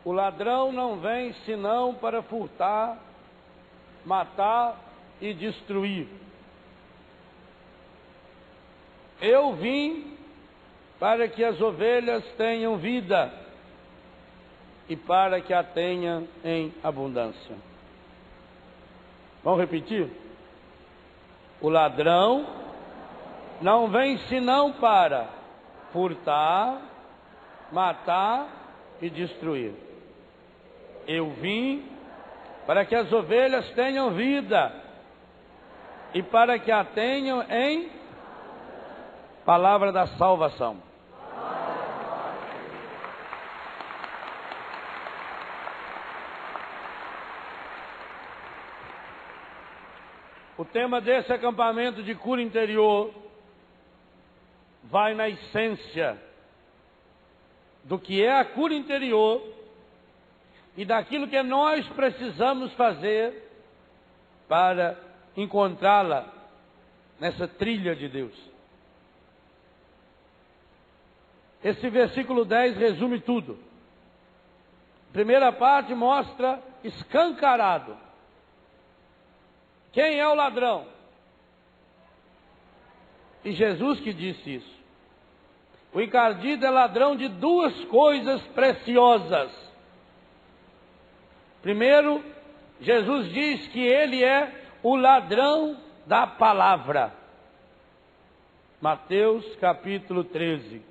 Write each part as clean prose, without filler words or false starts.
O ladrão não vem senão para furtar, matar e destruir. Eu vim para que as ovelhas tenham vida e para que a tenham em abundância. Vamos repetir? O ladrão não vem senão para furtar, matar e destruir. Eu vim para que as ovelhas tenham vida e para que a tenham em palavra da salvação. O tema desse acampamento de cura interior vai na essência do que é a cura interior e daquilo que nós precisamos fazer para encontrá-la nessa trilha de Deus. Esse versículo 10 resume tudo. A primeira parte mostra escancarado quem é o ladrão. E Jesus que disse isso. O encardido é ladrão de duas coisas preciosas. Primeiro, Jesus diz que ele é o ladrão da palavra. Mateus capítulo 13.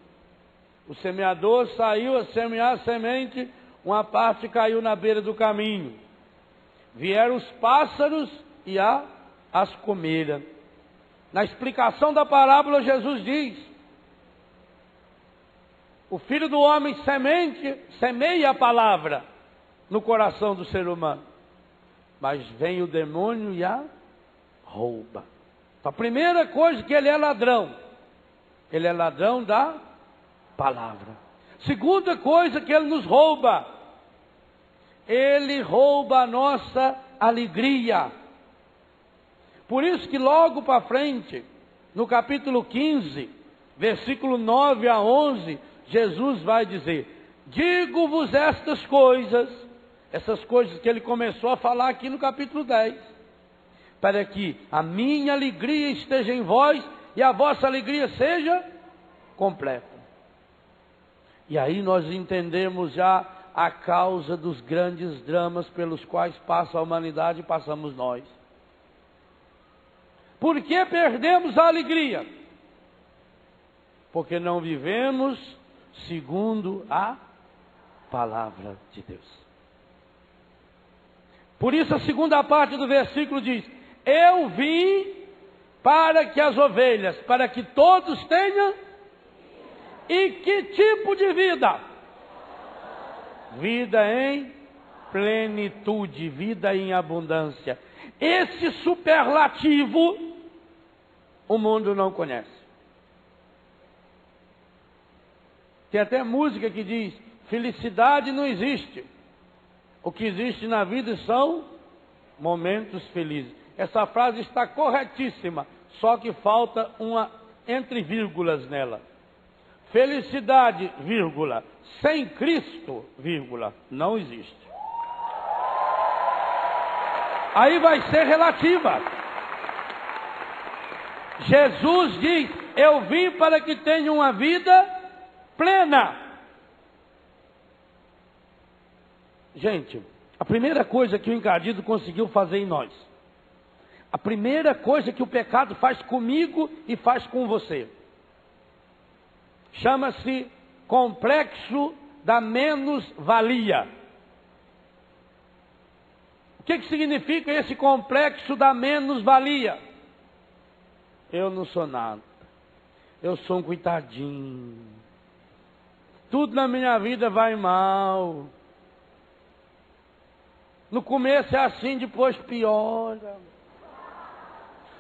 O semeador saiu a semear a semente, uma parte caiu na beira do caminho. Vieram os pássaros e as comeram. Na explicação da parábola, Jesus diz: o Filho do Homem semeia a palavra no coração do ser humano, mas vem o demônio e a rouba. Então, a primeira coisa que ele é ladrão da palavra. Segunda coisa que ele nos rouba, ele rouba a nossa alegria. Por isso que logo para frente, no capítulo 15, versículo 9 a 11, Jesus vai dizer: digo-vos estas coisas, essas coisas que ele começou a falar aqui no capítulo 10, para que a minha alegria esteja em vós e a vossa alegria seja completa. E aí nós entendemos já a causa dos grandes dramas pelos quais passa a humanidade e passamos nós. Por que perdemos a alegria? Porque não vivemos segundo a palavra de Deus. Por isso a segunda parte do versículo diz: eu vim para que as ovelhas, para que todos tenham. E que tipo de vida? Vida em plenitude, vida em abundância. Esse superlativo o mundo não conhece. Tem até música que diz: felicidade não existe. O que existe na vida são momentos felizes. Essa frase está corretíssima, só que falta uma entre vírgulas nela. Felicidade, vírgula, sem Cristo, vírgula, não existe. Aí vai ser relativa. Jesus diz: eu vim para que tenham uma vida plena. Gente, a primeira coisa que o encardido conseguiu fazer em nós, a primeira coisa que o pecado faz comigo e faz com você, chama-se complexo da menos-valia. O que significa esse complexo da menos-valia? Eu não sou nada. Eu sou um coitadinho. Tudo na minha vida vai mal. No começo é assim, depois piora.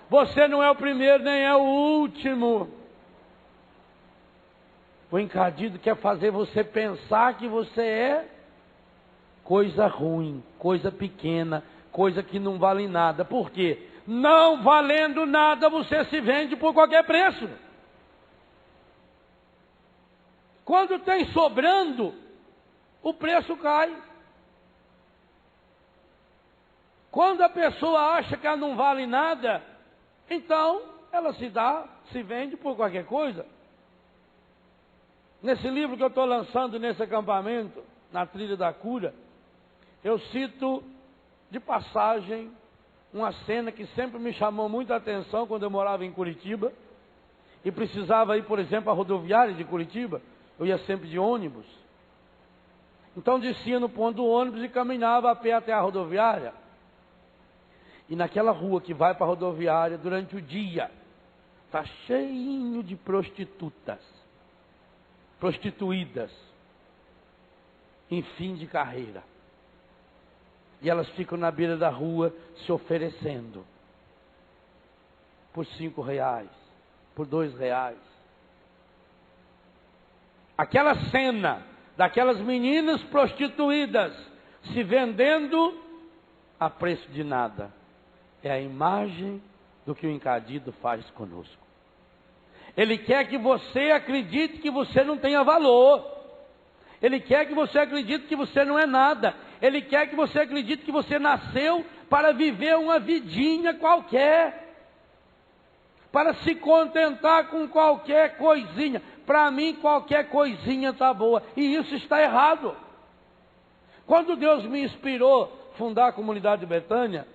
Você não é o primeiro, nem é o último. O encardido quer fazer você pensar que você é coisa ruim, coisa pequena, coisa que não vale nada. Por quê? Não valendo nada, você se vende por qualquer preço. Quando tem sobrando, o preço cai. Quando a pessoa acha que ela não vale nada, então ela se vende por qualquer coisa. Nesse livro que eu estou lançando nesse acampamento, na Trilha da Cura, eu cito de passagem uma cena que sempre me chamou muita atenção quando eu morava em Curitiba e precisava ir, por exemplo, à rodoviária de Curitiba. Eu ia sempre de ônibus. Então descia no ponto do ônibus e caminhava a pé até a rodoviária. E naquela rua que vai para a rodoviária, durante o dia, está cheinho de prostitutas, prostituídas, em fim de carreira. E elas ficam na beira da rua se oferecendo por R$5, por R$2. Aquela cena daquelas meninas prostituídas se vendendo a preço de nada é a imagem do que o encardido faz conosco. Ele quer que você acredite que você não tenha valor. Ele quer que você acredite que você não é nada. Ele quer que você acredite que você nasceu para viver uma vidinha qualquer, para se contentar com qualquer coisinha. Para mim, qualquer coisinha está boa. E isso está errado. Quando Deus me inspirou a fundar a comunidade de Betânia,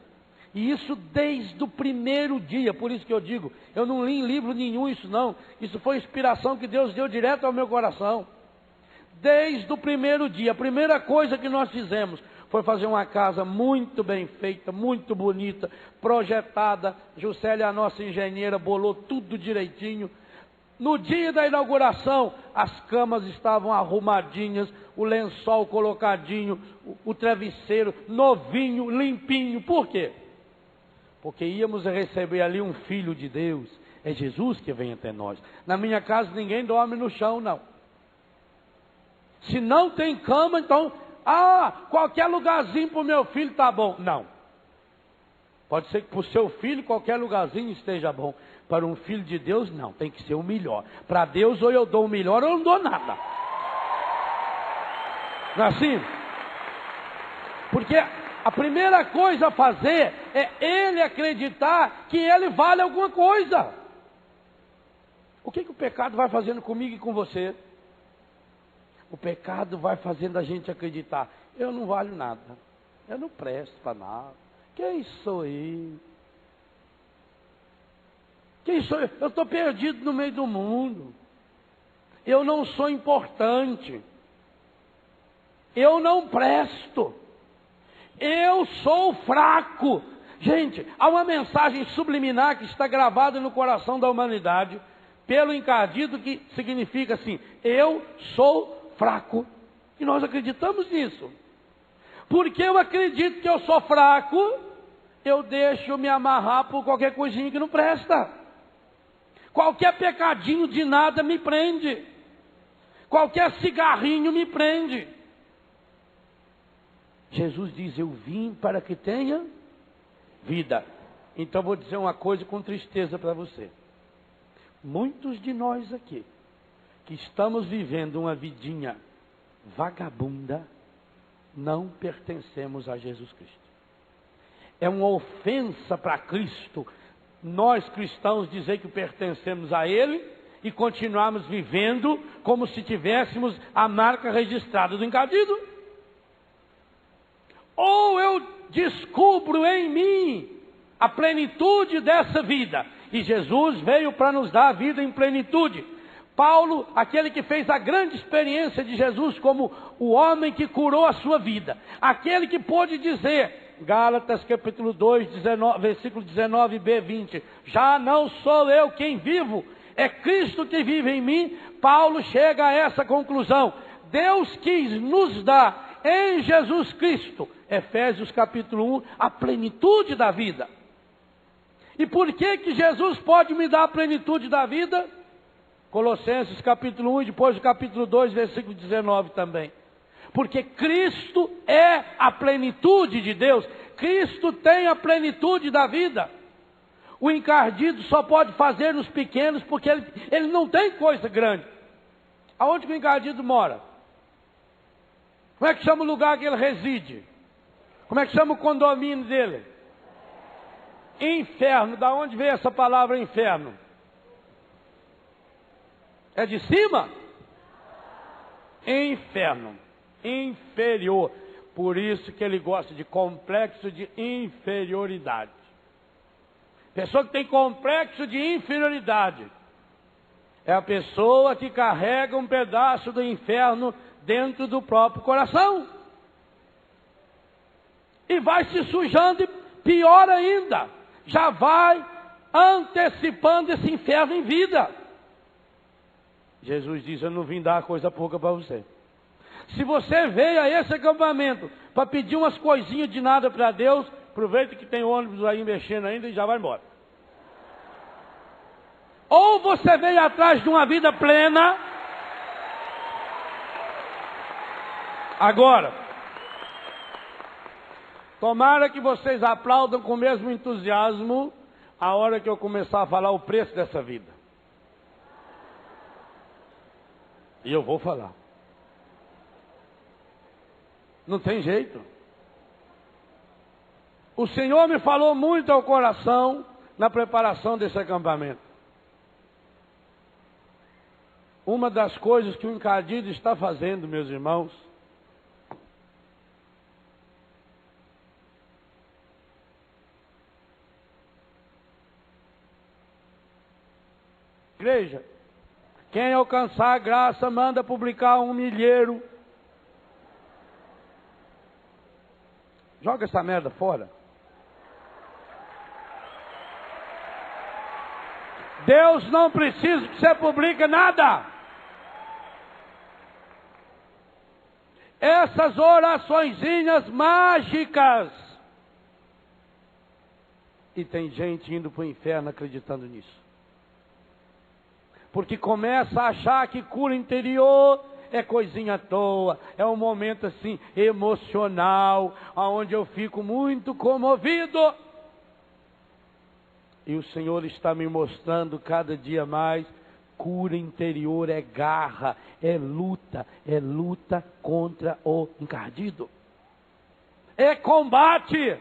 e isso desde o primeiro dia, por isso que eu digo, eu não li em livro nenhum isso não. Isso foi inspiração que Deus deu direto ao meu coração. Desde o primeiro dia, a primeira coisa que nós fizemos foi fazer uma casa muito bem feita, muito bonita, projetada. Juscelia, a nossa engenheira, bolou tudo direitinho. No dia da inauguração, as camas estavam arrumadinhas, o lençol colocadinho, o travesseiro novinho, limpinho. Por quê? Porque íamos receber ali um filho de Deus. É Jesus que vem até nós. Na minha casa ninguém dorme no chão, não. Se não tem cama, então, qualquer lugarzinho para o meu filho está bom. Não. Pode ser que para o seu filho qualquer lugarzinho esteja bom. Para um filho de Deus, não. Tem que ser o melhor. Para Deus, ou eu dou o melhor ou eu não dou nada. Não é assim? Porque a primeira coisa a fazer é ele acreditar que ele vale alguma coisa. O que o pecado vai fazendo comigo e com você? O pecado vai fazendo a gente acreditar: eu não valho nada, eu não presto para nada. Quem sou eu? Quem sou eu? Eu estou perdido no meio do mundo. Eu não sou importante. Eu não presto. Eu sou fraco. Gente, há uma mensagem subliminar que está gravada no coração da humanidade pelo encardido, que significa assim: eu sou fraco. E nós acreditamos nisso. Porque eu acredito que eu sou fraco, eu deixo me amarrar por qualquer coisinha que não presta. Qualquer pecadinho de nada me prende. Qualquer cigarrinho me prende. Jesus diz: eu vim para que tenha vida. Então vou dizer uma coisa com tristeza para você. Muitos de nós aqui, que estamos vivendo uma vidinha vagabunda, não pertencemos a Jesus Cristo. É uma ofensa para Cristo nós cristãos dizer que pertencemos a Ele e continuarmos vivendo como se tivéssemos a marca registrada do encardido. Ou eu descubro em mim a plenitude dessa vida, e Jesus veio para nos dar a vida em plenitude. Paulo, aquele que fez a grande experiência de Jesus como o homem que curou a sua vida, aquele que pôde dizer, Gálatas capítulo 2, versículo 19b, 20, já não sou eu quem vivo, é Cristo que vive em mim. Paulo chega a essa conclusão: Deus quis nos dar em Jesus Cristo, Efésios capítulo 1, a plenitude da vida. E por que Jesus pode me dar a plenitude da vida? Colossenses capítulo 1 e depois o capítulo 2, versículo 19 também. Porque Cristo é a plenitude de Deus. Cristo tem a plenitude da vida. O encardido só pode fazer nos pequenos porque ele não tem coisa grande. Aonde que o encardido mora? Como é que chama o lugar que ele reside? Como é que chama o condomínio dele? Inferno. Da onde veio essa palavra inferno? É de cima? Inferno. Inferior. Por isso que ele gosta de complexo de inferioridade. Pessoa que tem complexo de inferioridade é a pessoa que carrega um pedaço do inferno dentro do próprio coração. E vai se sujando, e pior ainda, já vai antecipando esse inferno em vida. Jesus diz: eu não vim dar coisa pouca para você. Se você veio a esse acampamento para pedir umas coisinhas de nada para Deus, aproveita que tem ônibus aí mexendo ainda e já vai embora. Ou você veio atrás de uma vida plena. Agora, tomara que vocês aplaudam com o mesmo entusiasmo a hora que eu começar a falar o preço dessa vida. E eu vou falar. Não tem jeito. O Senhor me falou muito ao coração na preparação desse acampamento. Uma das coisas que o encardido está fazendo, meus irmãos, igreja, quem alcançar a graça manda publicar um milheiro. Joga essa merda fora. Deus não precisa que você publique nada. Essas oraçõezinhas mágicas. E tem gente indo para o inferno acreditando nisso. Porque começa a achar que cura interior é coisinha à toa, é um momento assim emocional, onde eu fico muito comovido. E o Senhor está me mostrando cada dia mais, cura interior é garra, é luta contra o encardido. É combate.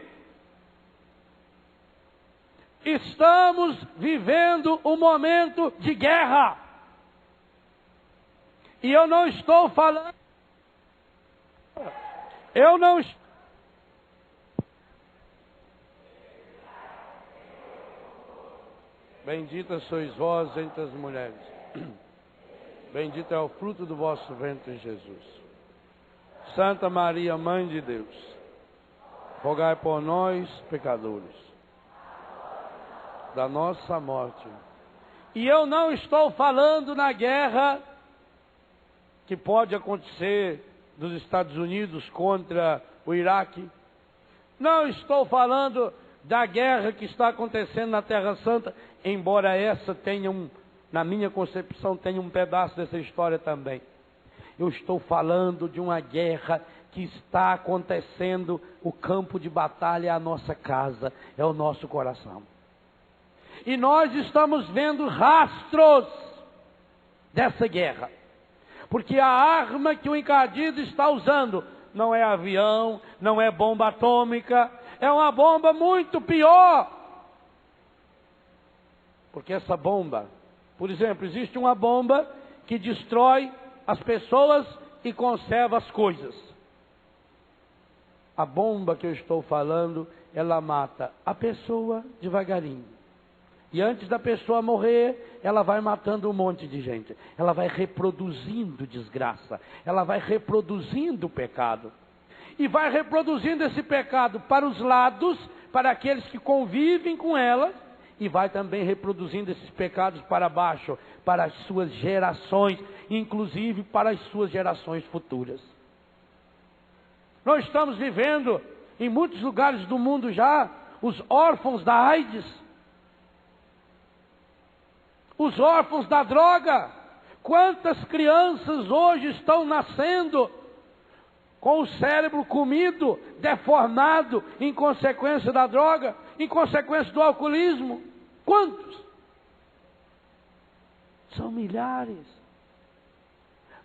Estamos vivendo um momento de guerra. E eu não estou falando. Bendita sois vós entre as mulheres. Bendito é o fruto do vosso ventre, Jesus. Santa Maria, Mãe de Deus, rogai por nós, pecadores, da nossa morte. E eu não estou falando na guerra que pode acontecer dos Estados Unidos contra o Iraque. Não estou falando da guerra que está acontecendo na Terra Santa, embora essa tenha na minha concepção, tenha um pedaço dessa história também. Eu estou falando de uma guerra que está acontecendo, o campo de batalha é a nossa casa, é o nosso coração. E nós estamos vendo rastros dessa guerra. Porque a arma que o encardido está usando não é avião, não é bomba atômica, é uma bomba muito pior. Porque essa bomba, por exemplo, existe uma bomba que destrói as pessoas e conserva as coisas. A bomba que eu estou falando, ela mata a pessoa devagarinho. E antes da pessoa morrer, ela vai matando um monte de gente. Ela vai reproduzindo desgraça. Ela vai reproduzindo o pecado. E vai reproduzindo esse pecado para os lados, para aqueles que convivem com ela. E vai também reproduzindo esses pecados para baixo, para as suas gerações, inclusive para as suas gerações futuras. Nós estamos vivendo, em muitos lugares do mundo já, os órfãos da AIDS. Os órfãos da droga. Quantas crianças hoje estão nascendo com o cérebro comido, deformado, em consequência da droga, em consequência do alcoolismo? Quantos? São milhares.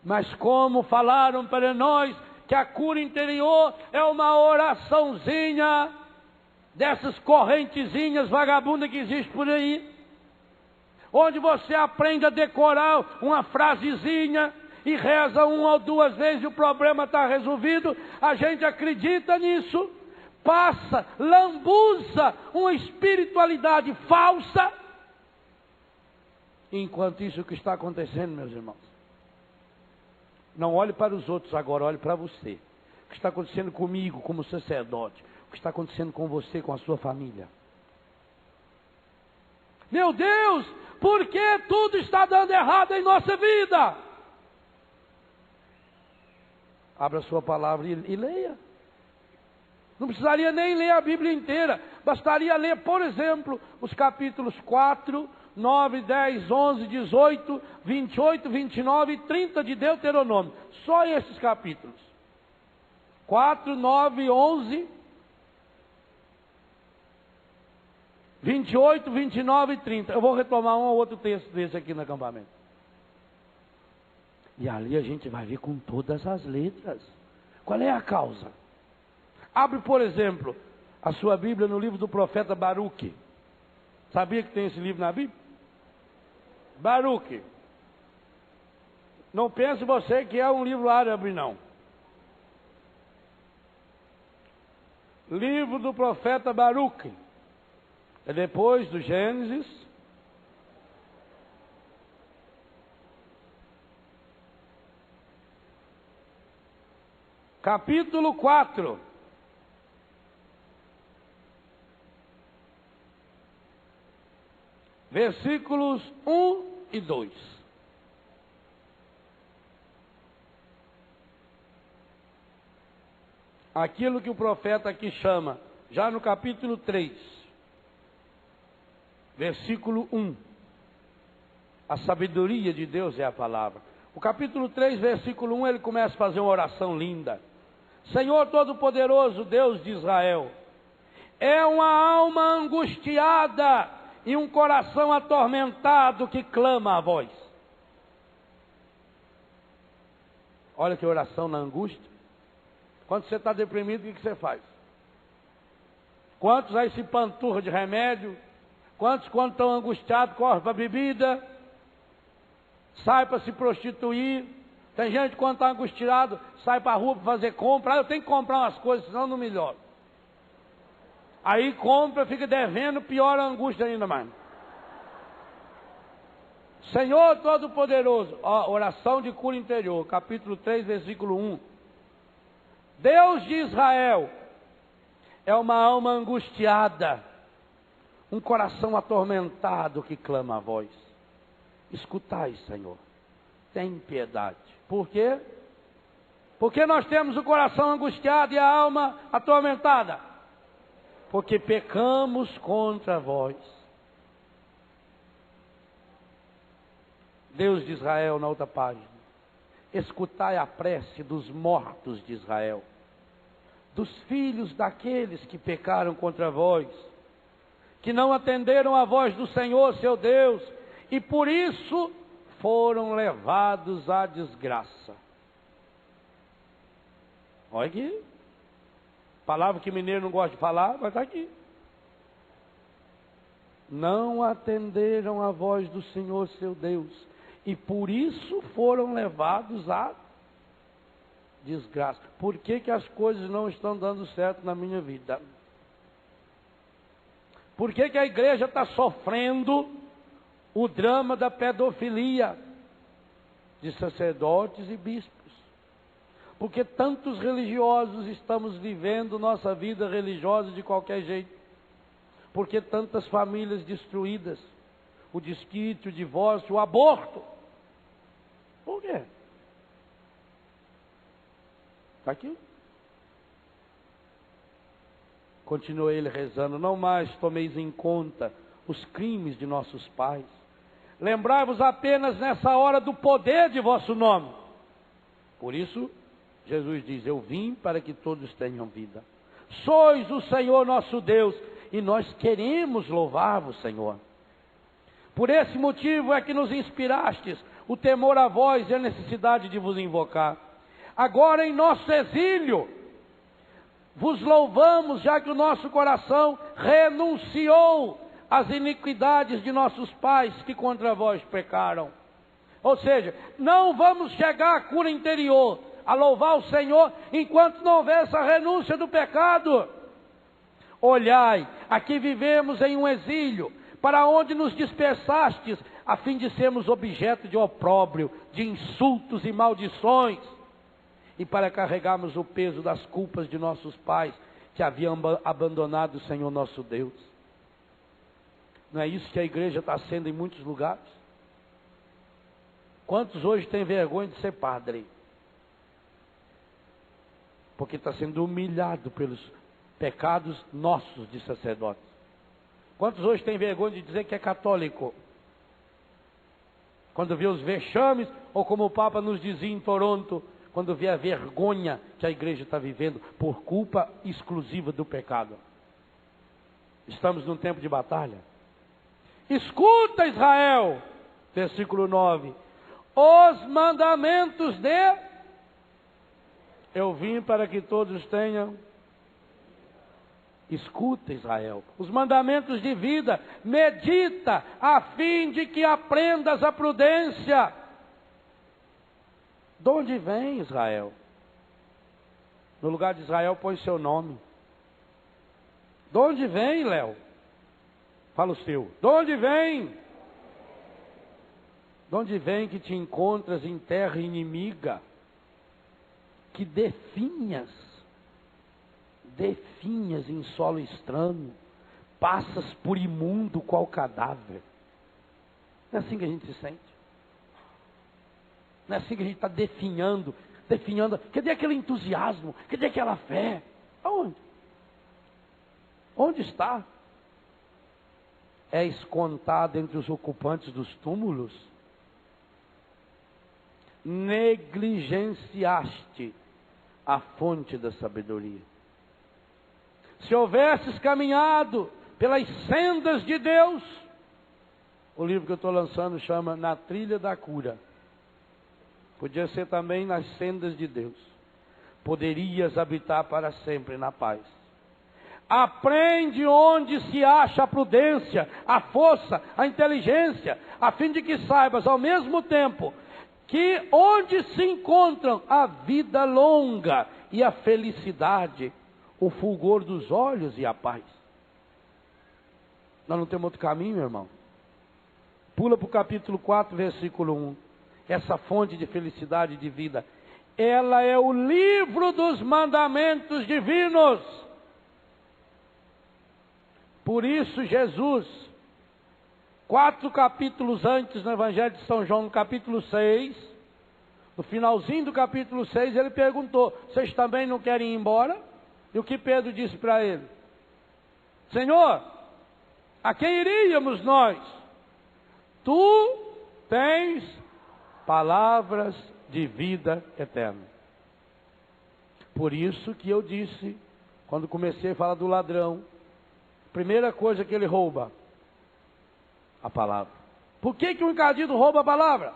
Mas como falaram para nós que a cura interior é uma oraçãozinha dessas correntezinhas vagabundas que existem por aí, onde você aprende a decorar uma frasezinha e reza uma ou duas vezes e o problema está resolvido. A gente acredita nisso, passa, lambuza uma espiritualidade falsa. Enquanto isso, o que está acontecendo, meus irmãos? Não olhe para os outros agora, olhe para você. O que está acontecendo comigo como sacerdote? O que está acontecendo com você, com a sua família? Meu Deus, por que tudo está dando errado em nossa vida? Abra a sua palavra e leia. Não precisaria nem ler a Bíblia inteira. Bastaria ler, por exemplo, os capítulos 4, 9, 10, 11, 18, 28, 29 e 30 de Deuteronômio. Só esses capítulos. 4, 9, 11, 28, 29 e 30. Eu vou retomar um ou outro texto desse aqui no acampamento. E ali a gente vai ver com todas as letras. Qual é a causa? Abre, por exemplo, a sua Bíblia no livro do profeta Baruque. Sabia que tem esse livro na Bíblia? Baruque. Não pense você que é um livro árabe, não. Livro do profeta Baruque. É depois do Gênesis. Capítulo 4. Versículos 1 e 2. Aquilo que o profeta aqui chama, já no capítulo 3, versículo 1. A sabedoria de Deus é a palavra. O capítulo 3, versículo 1, ele começa a fazer uma oração linda. Senhor Todo-Poderoso, Deus de Israel, é uma alma angustiada e um coração atormentado que clama a vós. Olha que oração na angústia. Quando você está deprimido, o que você faz? Quantos aí se panturra de remédio? Quantos, quando estão angustiados, correm para a bebida? Sai para se prostituir? Tem gente, quando está angustiado, sai para a rua para fazer compra. Eu tenho que comprar umas coisas, senão não melhoro. Aí compra, fica devendo, piora a angústia ainda mais. Senhor Todo-Poderoso, oração de cura interior, capítulo 3, versículo 1. Deus de Israel, é uma alma angustiada, um coração atormentado que clama a vós. Escutai, Senhor, tem piedade. Por quê? Porque nós temos o coração angustiado e a alma atormentada. Porque pecamos contra vós. Deus de Israel, na outra página. Escutai a prece dos mortos de Israel, dos filhos daqueles que pecaram contra vós, que não atenderam a voz do Senhor, seu Deus, e por isso foram levados à desgraça. Olha aqui. Palavra que mineiro não gosta de falar, mas está aqui. Não atenderam a voz do Senhor, seu Deus, e por isso foram levados à desgraça. Por que que as coisas não estão dando certo na minha vida? Por que que a igreja está sofrendo o drama da pedofilia de sacerdotes e bispos? Porque tantos religiosos estamos vivendo nossa vida religiosa de qualquer jeito. Porque tantas famílias destruídas, o desquite, o divórcio, o aborto. Por quê? Está aqui. Continua ele rezando: não mais tomeis em conta os crimes de nossos pais. Lembrai-vos apenas nessa hora do poder de vosso nome. Por isso, Jesus diz: eu vim para que todos tenham vida. Sois o Senhor nosso Deus, e nós queremos louvar-vos, Senhor. Por esse motivo é que nos inspirastes o temor a vós e a necessidade de vos invocar. agora em nosso exílio, vos louvamos, já que o nosso coração renunciou às iniquidades de nossos pais que contra vós pecaram. Ou seja, não vamos chegar à cura interior, a louvar o Senhor, enquanto não houver essa renúncia do pecado. Olhai, aqui vivemos em um exílio, para onde nos dispersastes, a fim de sermos objeto de opróbrio, de insultos e maldições, e para carregarmos o peso das culpas de nossos pais, que haviam abandonado o Senhor nosso Deus. Não é isso que a igreja está sendo em muitos lugares? Quantos hoje têm vergonha de ser padre? Porque está sendo humilhado pelos pecados nossos de sacerdotes. Quantos hoje têm vergonha de dizer que é católico? Quando vê os vexames, ou como o Papa nos dizia em Toronto, quando vê a vergonha que a igreja está vivendo por culpa exclusiva do pecado. Estamos num tempo de batalha. Escuta, Israel, versículo 9, os mandamentos de... Eu vim para que todos tenham... Escuta, Israel, os mandamentos de vida, medita, a fim de que aprendas a prudência. De onde vem Israel? No lugar de Israel põe seu nome. De onde vem, Léo? Fala o seu. De onde vem? De onde vem que te encontras em terra inimiga, que definhas em solo estranho, passas por imundo qual cadáver? Não é assim que a gente se sente? Não é assim que a gente está definhando? Cadê aquele entusiasmo? Cadê aquela fé? Aonde? Onde está? És contado entre os ocupantes dos túmulos? Negligenciaste a fonte da sabedoria. Se houvesses caminhado pelas sendas de Deus, o livro que eu estou lançando chama Na Trilha da Cura. Podia ser também Nas Sendas de Deus. Poderias habitar para sempre na paz. Aprende onde se acha a prudência, a força, a inteligência, a fim de que saibas ao mesmo tempo que onde se encontram a vida longa e a felicidade, o fulgor dos olhos e a paz. Nós não temos outro caminho, meu irmão. Pula para o capítulo 4, versículo 1. Essa fonte de felicidade e de vida, ela é o livro dos mandamentos divinos. Por isso Jesus, 4 capítulos antes no Evangelho de São João, no capítulo 6, no finalzinho do capítulo 6, ele perguntou: vocês também não querem ir embora? E o que Pedro disse para ele? Senhor, a quem iríamos nós? Tu tens palavras de vida eterna. Por isso que eu disse, quando comecei a falar do ladrão, primeira coisa que ele rouba, a palavra. Por que o encardido rouba a palavra?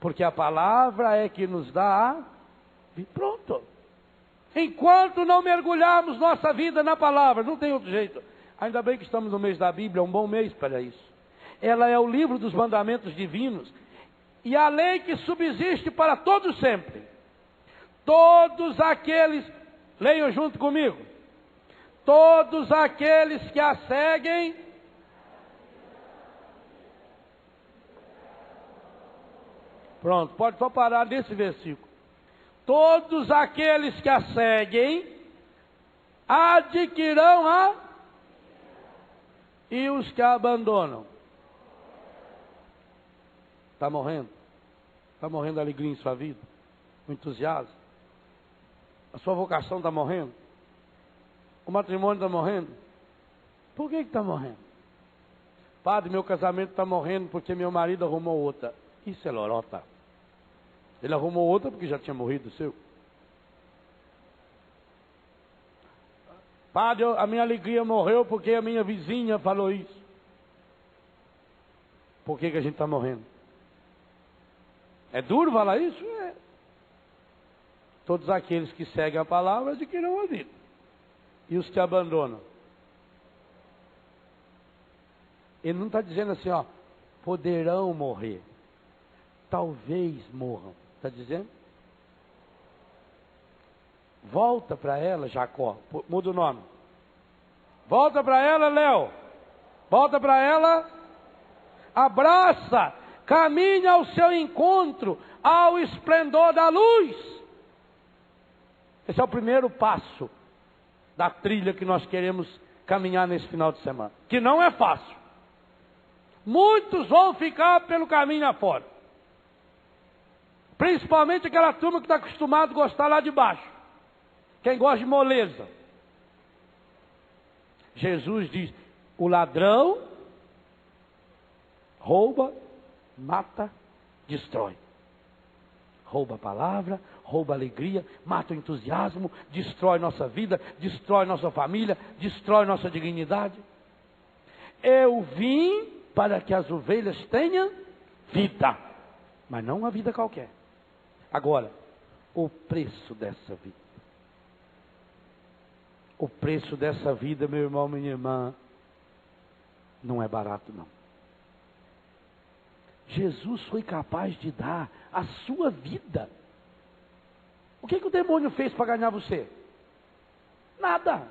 Porque a palavra é que nos dá e pronto. Enquanto não mergulharmos nossa vida na palavra, não tem outro jeito. Ainda bem que estamos no mês da Bíblia, é um bom mês para isso. Ela é o livro dos mandamentos divinos e a lei que subsiste para todos sempre. Todos aqueles, leiam junto comigo, todos aqueles que a seguem, pronto, pode só parar nesse versículo. Todos aqueles que a seguem adquirirão a... E os que a abandonam? Está morrendo? Está morrendo a alegria em sua vida? O entusiasmo? A sua vocação está morrendo? O matrimônio está morrendo? Por que está morrendo? Padre, meu casamento está morrendo porque meu marido arrumou outra. Isso é lorota. Ele arrumou outra porque já tinha morrido o seu. Padre, a minha alegria morreu porque a minha vizinha falou isso. Por que a gente está morrendo? É duro falar isso? É. Todos aqueles que seguem a palavra adquirirão a vida. E os que abandonam? Ele não está dizendo assim, ó, poderão morrer. Talvez morram. Está dizendo? Volta para ela, Jacó. Muda o nome. Volta para ela, Léo. Volta para ela. Abraça. Caminha ao seu encontro, ao esplendor da luz. Esse é o primeiro passo da trilha que nós queremos caminhar nesse final de semana. Que não é fácil. Muitos vão ficar pelo caminho afora. Principalmente aquela turma que está acostumada a gostar lá de baixo. Quem gosta de moleza. Jesus diz, o ladrão rouba, mata, destrói. Rouba a palavra, rouba a alegria, mata o entusiasmo, destrói nossa vida, destrói nossa família, destrói nossa dignidade. Eu vim para que as ovelhas tenham vida, mas não uma vida qualquer. Agora, o preço dessa vida. O preço dessa vida, meu irmão, minha irmã, não é barato não. Jesus foi capaz de dar a sua vida. O que o demônio fez para ganhar você? Nada.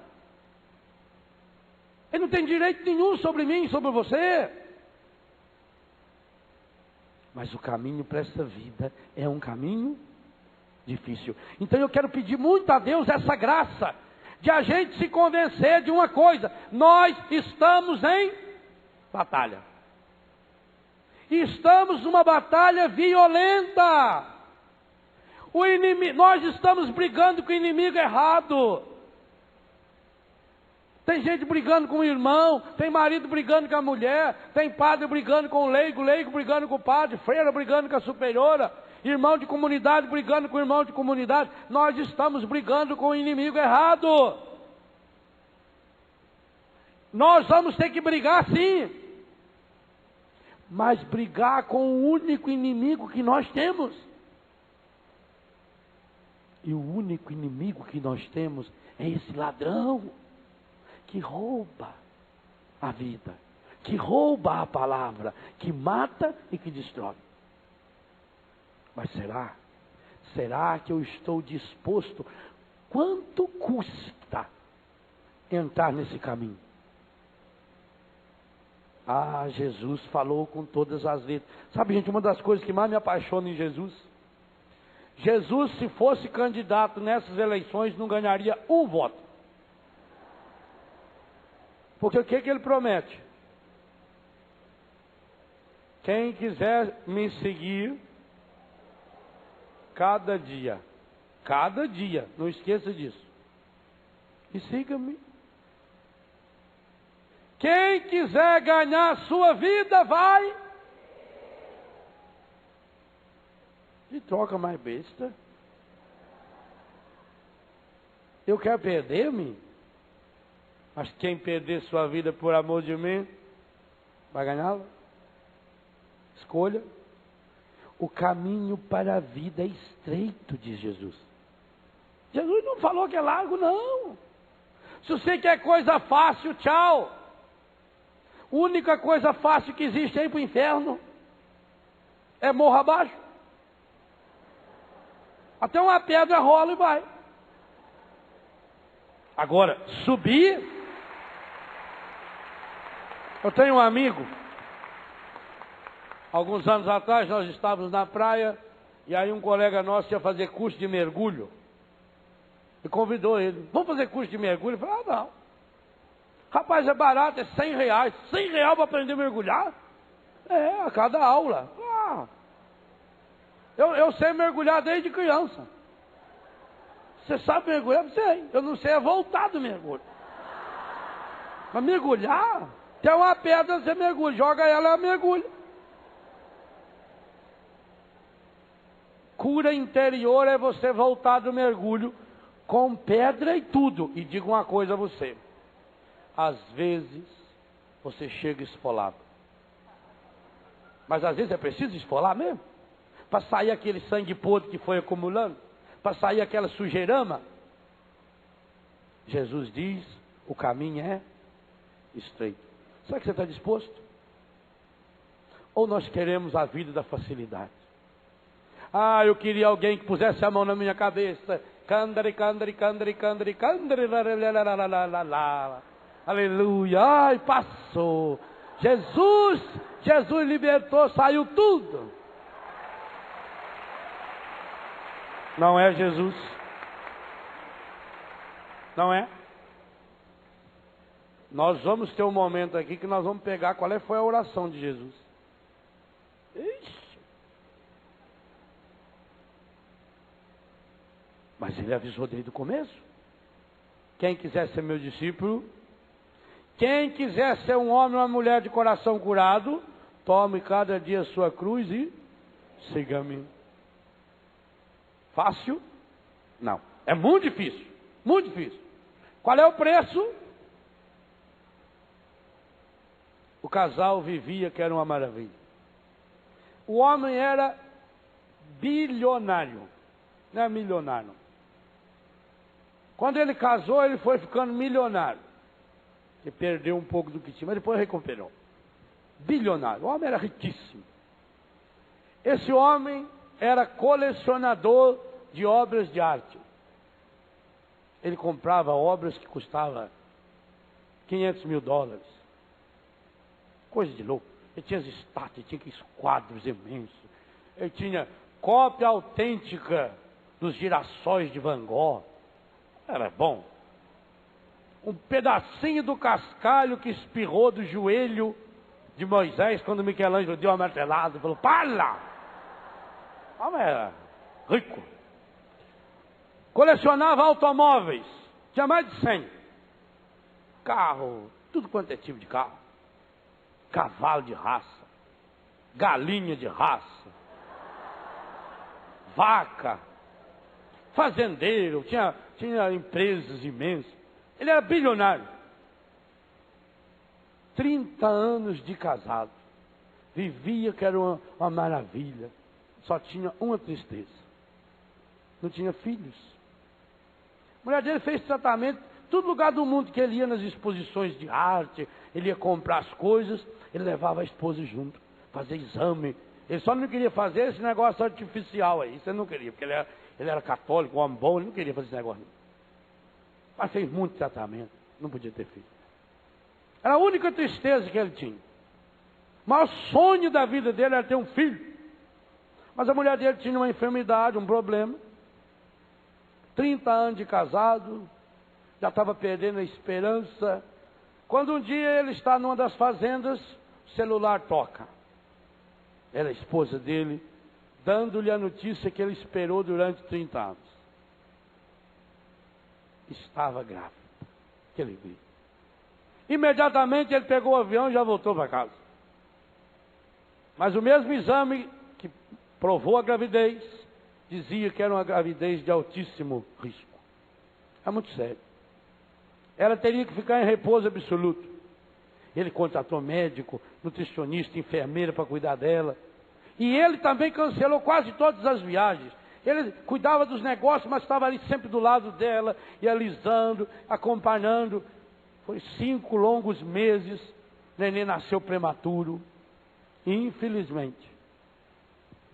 Ele não tem direito nenhum sobre mim, sobre você. Mas o caminho para essa vida é um caminho difícil. Então eu quero pedir muito a Deus essa graça de a gente se convencer de uma coisa: nós estamos em batalha. E estamos numa batalha violenta. Nós estamos brigando com o inimigo errado. Tem gente brigando com o irmão, tem marido brigando com a mulher, tem padre brigando com o leigo, leigo brigando com o padre, freira brigando com a superiora, irmão de comunidade brigando com o irmão de comunidade. Nós estamos brigando com o inimigo errado. Nós vamos ter que brigar sim, mas brigar com o único inimigo que nós temos. E o único inimigo que nós temos é esse ladrão que rouba a vida, que rouba a palavra, que mata e que destrói. Mas será que eu estou disposto? Quanto custa entrar nesse caminho? Ah, Jesus falou com todas as letras. Sabe, gente, uma das coisas que mais me apaixona em Jesus, se fosse candidato nessas eleições, não ganharia um voto. Porque o que ele promete? Quem quiser me seguir, cada dia, não esqueça disso, e siga-me. Quem quiser ganhar a sua vida, vai. Que troca mais besta. Eu quero perder-me, mas quem perder sua vida por amor de mim, vai ganhá-la. Escolha. O caminho para a vida é estreito, diz Jesus. Jesus não falou que é largo, não. Se você quer coisa fácil, tchau. A única coisa fácil que existe aí para o inferno é morro abaixo. Até uma pedra rola e vai. Agora, subir. Eu tenho um amigo. Alguns anos atrás nós estávamos na praia e aí um colega nosso ia fazer curso de mergulho. E convidou ele. Vamos fazer curso de mergulho? Ele falou, não. Rapaz, é barato, é R$100. R$100 para aprender a mergulhar? É, a cada aula. Eu sei mergulhar desde criança. Você sabe mergulhar? Sei. Eu não sei é voltar do mergulho. Mas mergulhar? Tem uma pedra, você mergulha. Joga ela, ela mergulha. Cura interior é você voltar do mergulho com pedra e tudo. E digo uma coisa a você. Às vezes, você chega esfolado. Mas às vezes é preciso esfolar mesmo. Para sair aquele sangue podre que foi acumulando. para sair aquela sujeirama? Jesus diz, o caminho é estreito. Será que você está disposto? Ou nós queremos a vida da facilidade? Ah, eu queria alguém que pusesse a mão na minha cabeça. Aleluia. Ai, passou. Jesus libertou, saiu tudo. Não é Jesus? Não é? Nós vamos ter um momento aqui que nós vamos pegar qual foi a oração de Jesus. Ixi. Mas ele avisou desde o começo. Quem quiser ser meu discípulo, quem quiser ser um homem ou uma mulher de coração curado, tome cada dia a sua cruz e siga-me. Fácil? Não. É muito difícil. Muito difícil. Qual é o preço? O casal vivia que era uma maravilha. O homem era bilionário. Não é milionário. Quando ele casou, ele foi ficando milionário. Ele perdeu um pouco do que tinha, mas depois recuperou. Bilionário. O homem era riquíssimo. Esse homem era colecionador de obras de arte. Ele comprava obras que custavam $500 mil. Coisa de louco. Ele tinha as estátuas, tinha aqueles quadros imensos. Ele tinha cópia autêntica dos girassóis de Van Gogh. Era bom. Um pedacinho do cascalho que espirrou do joelho de Moisés quando Michelangelo deu uma martelada e falou: "Para!" O homem era rico. Colecionava automóveis. Tinha mais de 100. Carro, tudo quanto é tipo de carro. Cavalo de raça. Galinha de raça. Vaca. Fazendeiro. Tinha empresas imensas. Ele era bilionário. 30 anos de casado. Vivia que era uma maravilha. Só tinha uma tristeza. Não tinha filhos. A mulher dele fez tratamento. Todo lugar do mundo que ele ia nas exposições de arte, ele ia comprar as coisas, ele levava a esposa junto, fazer exame. Ele só não queria fazer esse negócio artificial aí. Isso ele não queria, porque ele era católico, um homem bom, ele não queria fazer esse negócio. Mas fez muito tratamento, não podia ter filho. Era a única tristeza que ele tinha. O maior sonho da vida dele era ter um filho. Mas a mulher dele tinha uma enfermidade, um problema. 30 anos de casado, já estava perdendo a esperança. Quando um dia ele está numa das fazendas, o celular toca. Era a esposa dele, dando-lhe a notícia que ele esperou durante 30 anos. Estava grávida. Que alegria. Imediatamente ele pegou o avião e já voltou para casa. Mas o mesmo exame que provou a gravidez, dizia que era uma gravidez de altíssimo risco. É muito sério. Ela teria que ficar em repouso absoluto. Ele contratou médico, nutricionista, enfermeira para cuidar dela. E ele também cancelou quase todas as viagens. Ele cuidava dos negócios, mas estava ali sempre do lado dela, e alisando, acompanhando. Foi 5 longos meses, o neném nasceu prematuro. E, infelizmente,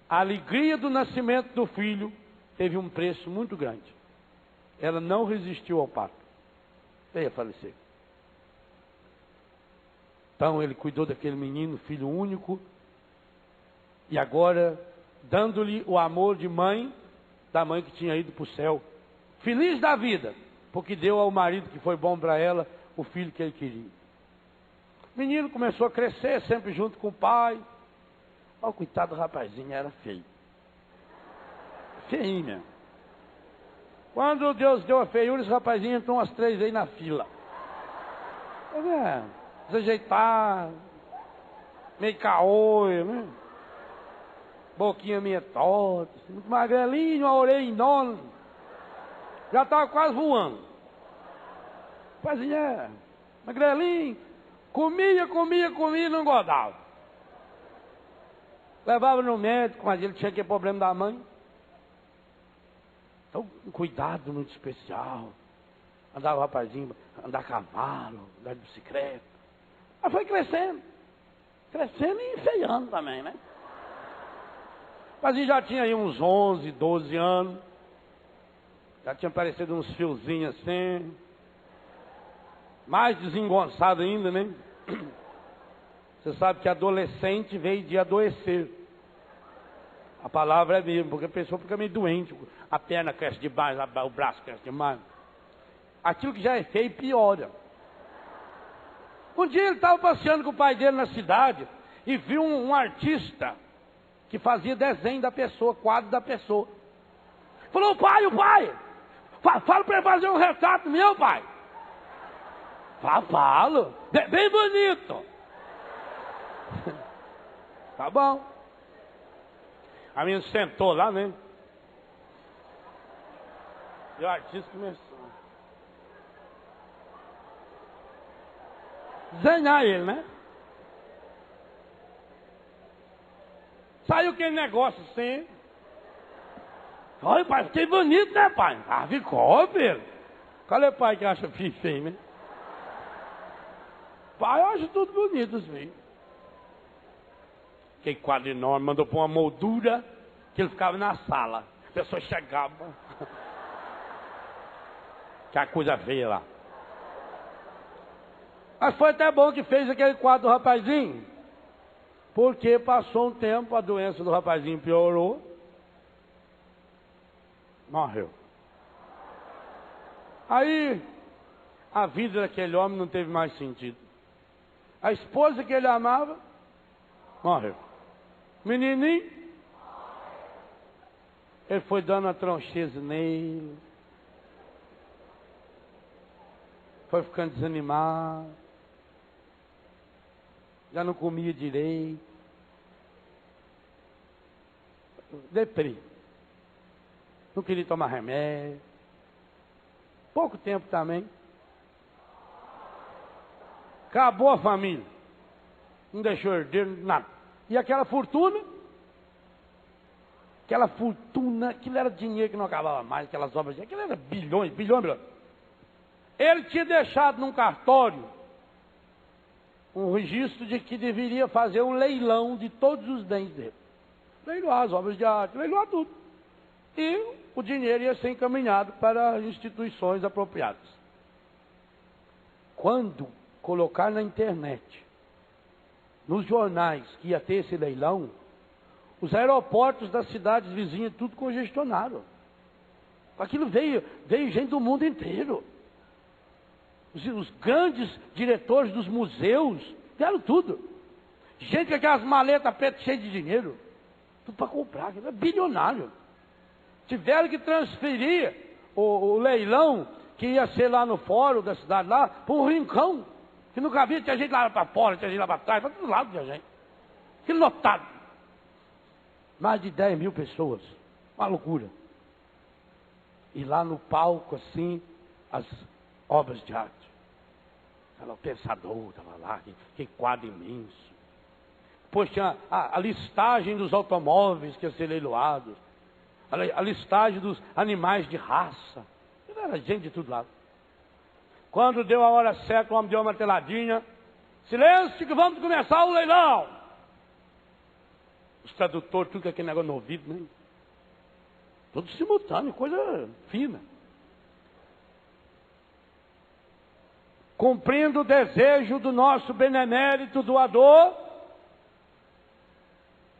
a alegria do nascimento do filho teve um preço muito grande. Ela não resistiu ao parto. Veio a falecer. Então ele cuidou daquele menino, filho único, e agora, dando-lhe o amor de mãe, da mãe que tinha ido para o céu, feliz da vida, porque deu ao marido que foi bom para ela, o filho que ele queria. O menino começou a crescer, sempre junto com o pai. O coitado do rapazinho era feio. Feinho mesmo. Quando Deus deu a feiura, os rapazinhos entram umas 3 aí na fila. Desajeitado, meio caolho, né? Boquinha meio torta, muito magrelinho, a orelha enorme. Já estava quase voando. Rapazinho magrelinho, comia, não engordava. Levava no médico, mas ele tinha aquele problema da mãe. Então, um cuidado muito especial. Andava o rapazinho, andar a cavalo, andar de bicicleta. Mas foi crescendo. Crescendo e enfeiando também, né? Mas ele já tinha aí uns 11, 12 anos. Já tinha aparecido uns fiozinhos assim. Mais desengonçado ainda, né? Você sabe que adolescente veio de adoecer. A palavra é mesmo, porque a pessoa fica meio doente. A perna cresce demais, o braço cresce demais. Aquilo que já é feio piora. Um dia ele estava passeando com o pai dele na cidade e viu um artista que fazia desenho da pessoa, quadro da pessoa. Falou, o pai! Fala para ele fazer um retrato meu, pai. Falo. Bem bonito. Tá bom. A menina sentou lá, né? E o artista começou a desenhar ele, né? Saiu aquele negócio assim. Olha, pai, fiquei bonito, né, pai? Ah, ficou, filho. Qual é o pai que acha filho feio, né? Pai, eu acho tudo bonito, assim. Aquele quadro enorme, mandou pôr uma moldura que ele ficava na sala. A pessoa chegava. Que a coisa feia lá. Mas foi até bom que fez aquele quadro do rapazinho. Porque passou um tempo, a doença do rapazinho piorou. Morreu. Aí, a vida daquele homem não teve mais sentido. A esposa que ele amava, morreu. Menininho, ele foi dando a troncheza nele. Foi ficando desanimado. Já não comia direito. Deprê. Não queria tomar remédio. Pouco tempo também. Acabou a família. Não deixou herdeiro, nada. E aquela fortuna? Aquilo era dinheiro que não acabava mais, aquelas obras, aquilo era bilhões. Ele tinha deixado num cartório um registro de que deveria fazer um leilão de todos os bens dele. Leiloar as obras de arte, leiloar tudo. E o dinheiro ia ser encaminhado para instituições apropriadas. Quando colocar na internet, nos jornais, que ia ter esse leilão, os aeroportos das cidades vizinhas tudo congestionaram. Aquilo veio gente do mundo inteiro. Os grandes diretores dos museus deram tudo. Gente com aquelas maletas pretas cheias de dinheiro. Tudo para comprar, aquilo é bilionário. Tiveram que transferir o leilão que ia ser lá no fórum da cidade, lá, para um rincão. Que não cabia, tinha gente lá para fora, tinha gente lá para trás, para todo lado tinha gente. Que lotado. Mais de 10 mil pessoas. Uma loucura. E lá no palco, assim, as obras de arte. O pensador estava lá, que quadro imenso. Depois tinha a listagem dos automóveis que iam ser leiloados. A listagem dos animais de raça. Era gente de tudo lado. Quando deu a hora certa, o homem deu uma teladinha. Silêncio que vamos começar o leilão. Os tradutores, tudo com aquele negócio no ouvido, né? Tudo simultâneo, coisa fina. Cumprindo o desejo do nosso benemérito doador,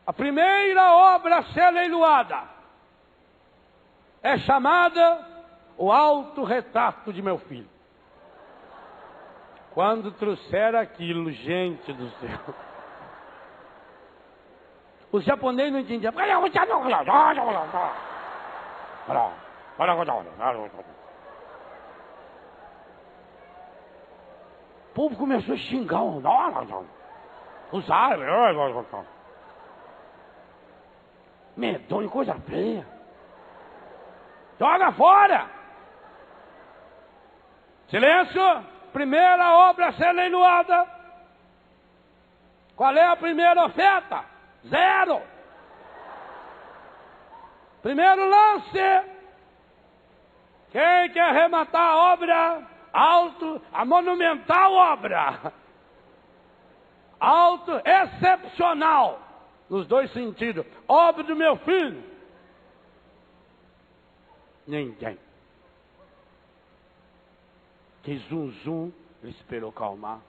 a primeira obra a ser leiloada é chamada O Autorretrato de Meu Filho. Quando trouxeram aquilo, gente do céu, os japoneses não entendiam. O povo começou a xingar os árabes. Medonho, coisa feia. Joga fora! Silêncio! Primeira obra a ser leiloada. Qual é a primeira oferta? 0. Primeiro lance. Quem quer arrematar a obra alto, a monumental obra, alto, excepcional, nos dois sentidos, obra do meu filho? Ninguém. Que zum, ele esperou calmar.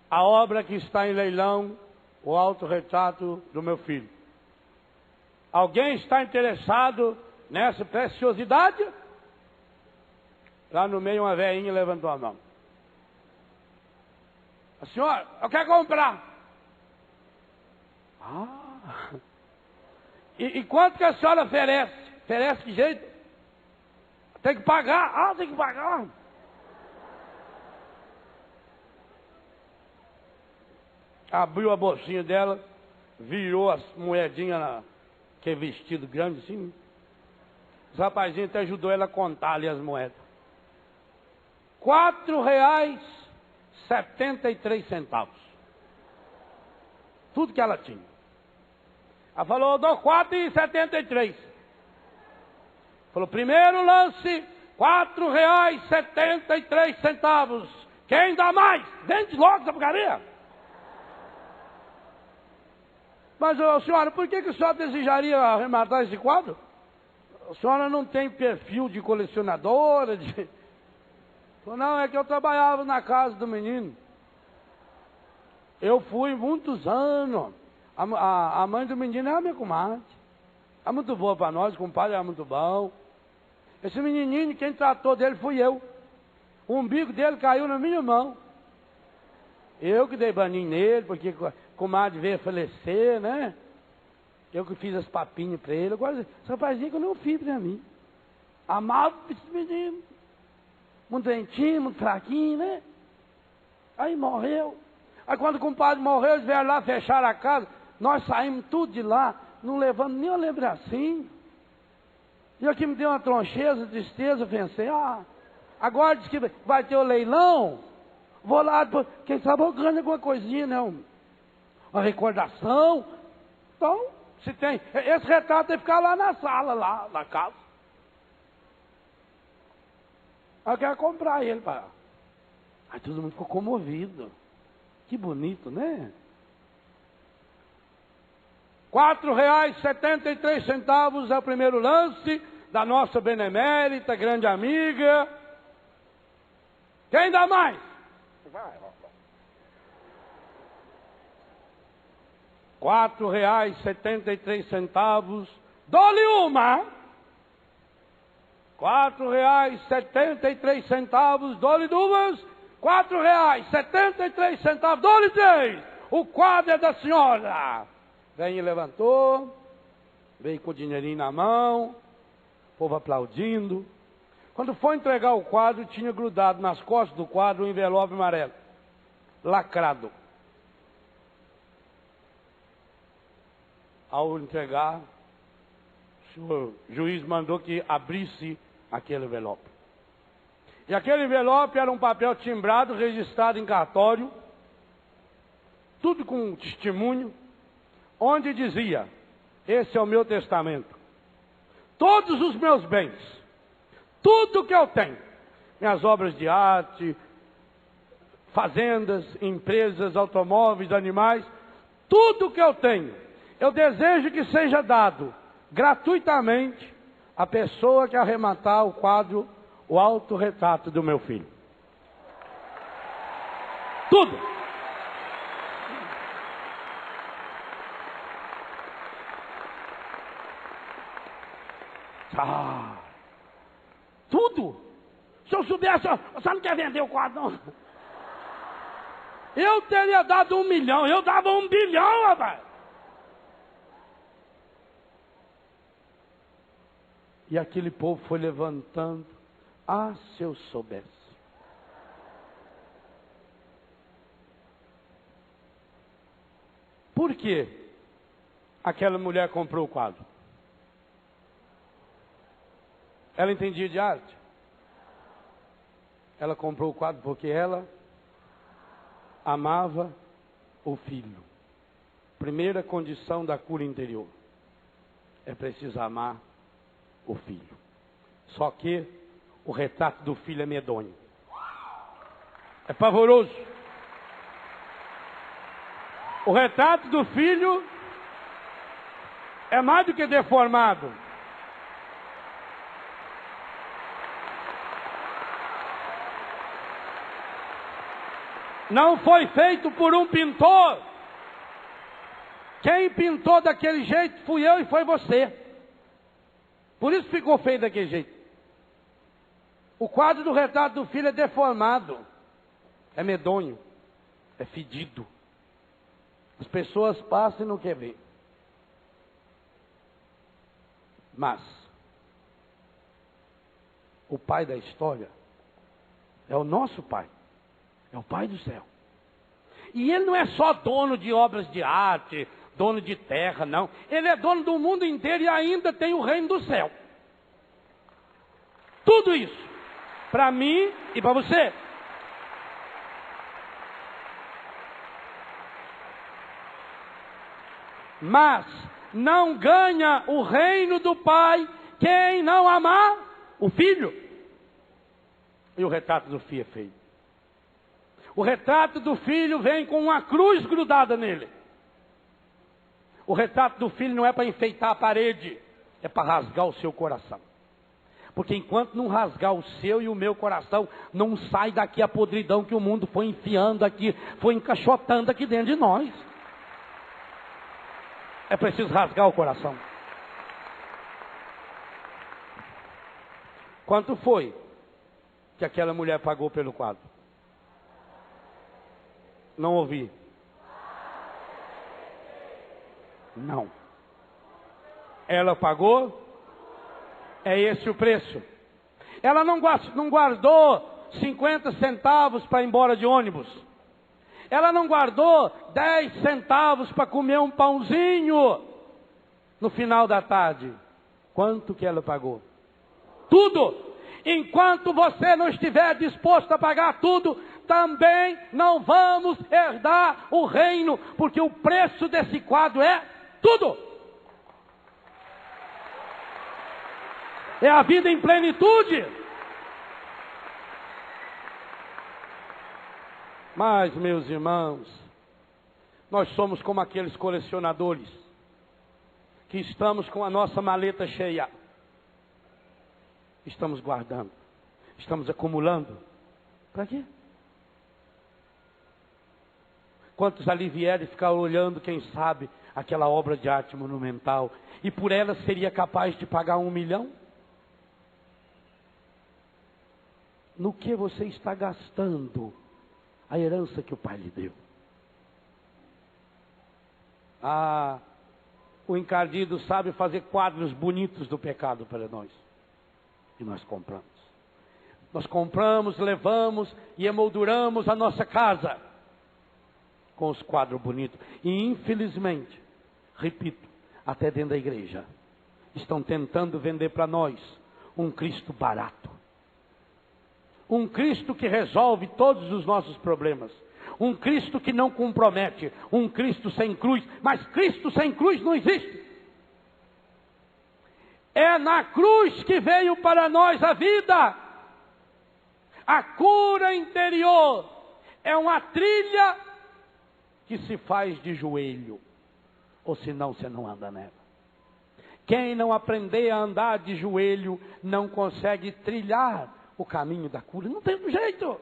A obra que está em leilão, o autorretrato do meu filho. Alguém está interessado nessa preciosidade? Lá no meio uma velhinha levantou a mão. A senhora, eu quero comprar. Ah. E quanto que a senhora oferece? Oferece que jeito? Tem que pagar. Ah, tem que pagar. Abriu a bolsinha dela, virou as moedinhas, que é vestido grande assim. Os rapazinhos até ajudou ela a contar ali as moedas. R$4,73. Tudo que ela tinha. Ela falou, eu dou R$4,73. Falou, primeiro lance, R$4,73. Quem dá mais? Vende logo essa porcaria. Mas, senhora, por que a senhora desejaria arrematar esse quadro? A senhora não tem perfil de colecionadora? Não, é que eu trabalhava na casa do menino. Eu fui muitos anos. A mãe do menino é a minha comadre. É muito boa para nós, o compadre é muito bom. Esse menininho, quem tratou dele fui eu. O umbigo dele caiu na minha mão. Eu que dei baninho nele, porque a comadre veio a falecer, né? Eu que fiz as papinhas para ele. Agora, esse rapazinho que eu não fiz para mim. Amava esse menino. Muito dentinho, muito fraquinho, né? Aí morreu. Aí quando o compadre morreu, eles vieram lá, fecharam a casa. Nós saímos tudo de lá, não levando nem uma lembrancinha. E aqui me deu uma troncheza, tristeza, pensei, agora diz que vai ter o leilão, vou lá, quem sabe eu ganho alguma coisinha, né? Uma recordação. Então, se tem, esse retrato tem que ficar lá na sala, lá na casa. Eu quero comprar ele para. Aí todo mundo ficou comovido. Que bonito, né? R$4,73 é o primeiro lance da nossa benemérita, grande amiga. Quem dá mais? R$4,73. Dou-lhe uma. R$4,73. Dou-lhe duas. R$4,73. Dou-lhe três. O quadro é da senhora. Vem levantou, veio com o dinheirinho na mão, o povo aplaudindo. Quando foi entregar o quadro, tinha grudado nas costas do quadro um envelope amarelo, lacrado. Ao entregar, o juiz mandou que abrisse aquele envelope. E aquele envelope era um papel timbrado, registrado em cartório, tudo com testemunho, onde dizia, esse é o meu testamento. Todos os meus bens, tudo que eu tenho, minhas obras de arte, fazendas, empresas, automóveis, animais, tudo que eu tenho, eu desejo que seja dado gratuitamente à pessoa que arrematar o quadro, o autorretrato do meu filho. Tudo. Tudo. Se eu soubesse, você não quer vender o quadro, não? Eu teria dado 1 milhão, eu dava 1 bilhão, rapaz. E aquele povo foi levantando. Se eu soubesse. Por que aquela mulher comprou o quadro? Ela entendia de arte? Ela comprou o quadro porque ela amava o filho. Primeira condição da cura interior é preciso amar o filho. Só que o retrato do filho é medonho. É pavoroso. O retrato do filho é mais do que deformado. Não foi feito por um pintor. Quem pintou daquele jeito fui eu e foi você. Por isso ficou feio daquele jeito. O quadro do retrato do filho é deformado. É medonho. É fedido. As pessoas passam e não querem ver. Mas o pai da história é o nosso pai. É o Pai do céu. E Ele não é só dono de obras de arte, dono de terra, não. Ele é dono do mundo inteiro e ainda tem o reino do céu. Tudo isso. Para mim e para você. Mas não ganha o reino do Pai quem não amar o Filho. E o retrato do filho é feio. O retrato do filho vem com uma cruz grudada nele. O retrato do filho não é para enfeitar a parede, é para rasgar o seu coração. Porque enquanto não rasgar o seu e o meu coração, não sai daqui a podridão que o mundo foi enfiando aqui, foi encaixotando aqui dentro de nós. É preciso rasgar o coração. Quanto foi que aquela mulher pagou pelo quadro? Não ouvi. Não. Ela pagou? É esse o preço. Ela não guardou 50 centavos para ir embora de ônibus. Ela não guardou 10 centavos para comer um pãozinho no final da tarde. Quanto que ela pagou? Tudo. Enquanto você não estiver disposto a pagar tudo, também não vamos herdar o reino, porque o preço desse quadro é tudo. É a vida em plenitude. Mas, meus irmãos, nós somos como aqueles colecionadores que estamos com a nossa maleta cheia. Estamos guardando, estamos acumulando. Para quê? Quantos ali vierem ficar olhando, quem sabe, aquela obra de arte monumental, e por ela seria capaz de pagar 1 milhão? No que você está gastando a herança que o Pai lhe deu? O encardido sabe fazer quadros bonitos do pecado para nós. E nós compramos. Nós compramos, levamos e emolduramos a nossa casa com os quadros bonitos. E infelizmente, repito, até dentro da igreja, estão tentando vender para nós um Cristo barato. Um Cristo que resolve todos os nossos problemas. Um Cristo que não compromete. Um Cristo sem cruz. Mas Cristo sem cruz não existe. É na cruz que veio para nós a vida. A cura interior é uma trilha que se faz de joelho. Ou senão você não anda nela. Quem não aprender a andar de joelho não consegue trilhar o caminho da cura. Não tem jeito.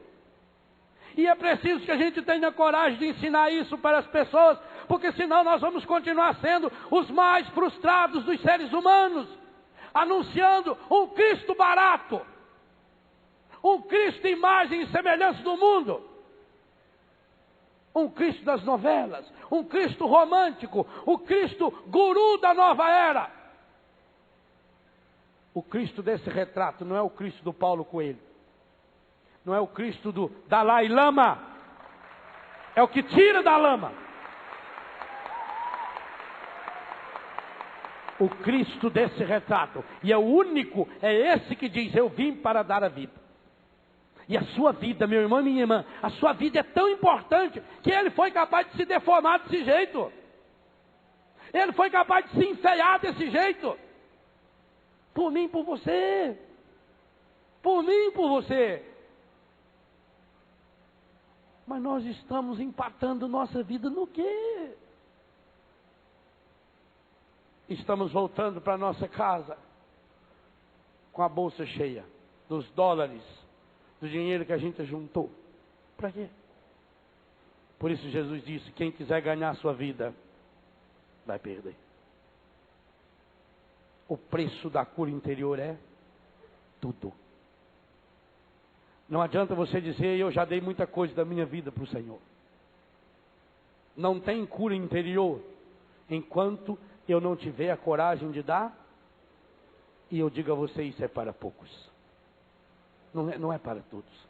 E é preciso que a gente tenha coragem de ensinar isso para as pessoas, porque senão nós vamos continuar sendo os mais frustrados dos seres humanos, anunciando um Cristo barato, um Cristo imagem e semelhança do mundo, um Cristo das novelas, um Cristo romântico, o Cristo guru da nova era. O Cristo desse retrato não é o Cristo do Paulo Coelho. Não é o Cristo do Dalai Lama. É o que tira da lama. O Cristo desse retrato. E é o único, é esse que diz: eu vim para dar a vida. E a sua vida, meu irmão e minha irmã, a sua vida é tão importante que ele foi capaz de se deformar desse jeito. Ele foi capaz de se enfeiar desse jeito. Por mim, por você. por mim e por você. Mas nós estamos empatando nossa vida no quê? Estamos voltando para nossa casa com a bolsa cheia dos dólares, do dinheiro que a gente juntou. Para quê? Por isso Jesus disse, quem quiser ganhar a sua vida, vai perder. O preço da cura interior é tudo. Não adianta você dizer, eu já dei muita coisa da minha vida para o Senhor. Não tem cura interior enquanto eu não tiver a coragem de dar. E eu digo a você, isso é para poucos. Não é para todos.